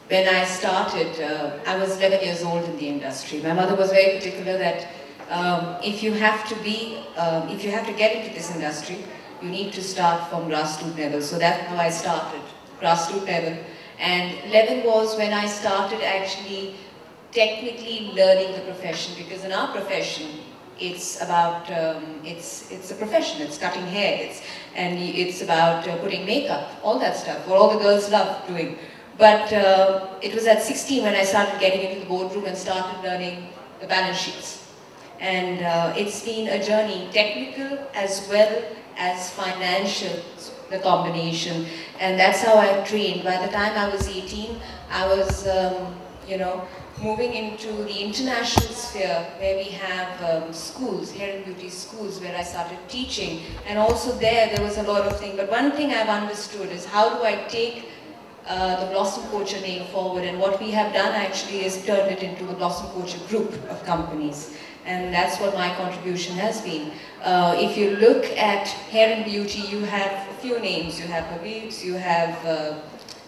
when I started, I was 11 years old in the industry. My mother was very particular that if you have to get into this industry, you need to start from grassroots level. So that's how I started, grassroots level. And 11 was when I started actually technically learning the profession, because in our profession, it's about, it's a profession, it's cutting hair, it's about putting makeup, all that stuff, what all the girls love doing. But it was at 16 when I started getting into the boardroom and started learning the balance sheets. And it's been a journey, technical as well as financial, the combination. And that's how I trained. By the time I was 18, I was, you know, moving into the international sphere where we have schools, hair and beauty schools, where I started teaching. And also there was a lot of things. But one thing I've understood is how do I take the Blossom Culture name forward, and what we have done actually is turned it into the Blossom Culture group of companies. And that's what my contribution has been. If you look at hair and beauty, you have a few names. You have Habibs, you have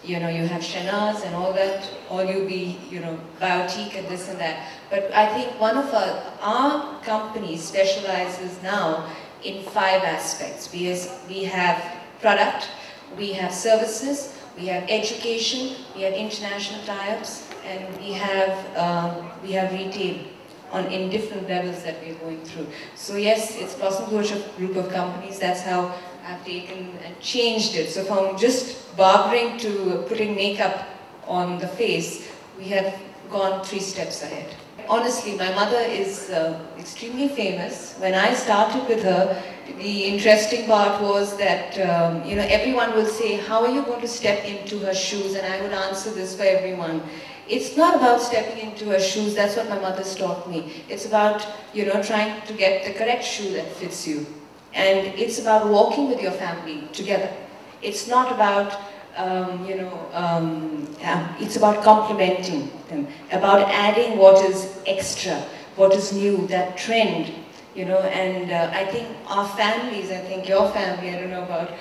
you know, you have Shanaz and all that, or you be, you know, Biotique and this and that. But I think one of our company specializes now in 5 aspects. We have product, we have services, we have education, we have international tie-ups, and we have retail in different levels that we're going through. So yes, it's Blossom Culture group of companies. That's how I've taken and changed it. So from just barbering to putting makeup on the face, we have gone 3 steps ahead. Honestly, my mother is extremely famous. When I started with her, the interesting part was that, you know, everyone will say, how are you going to step into her shoes? And I would answer this for everyone. It's not about stepping into her shoes. That's what my mother's taught me. It's about, you know, trying to get the correct shoe that fits you. And it's about walking with your family together. It's not about, you know, it's about complementing them, about adding what is extra, what is new, that trend, you know. And I think our families, I think your family, I don't know about,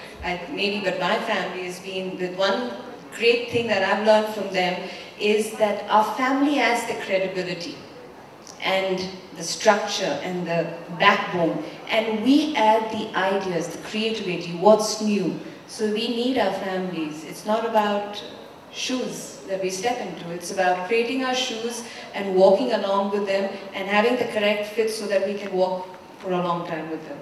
maybe, but my family has been, the one great thing that I've learned from them is that our family has the credibility and the structure and the backbone, and we add the ideas, the creativity, what's new. So we need our families. It's not about shoes that we step into. It's about creating our shoes and walking along with them and having the correct fit so that we can walk for a long time with them.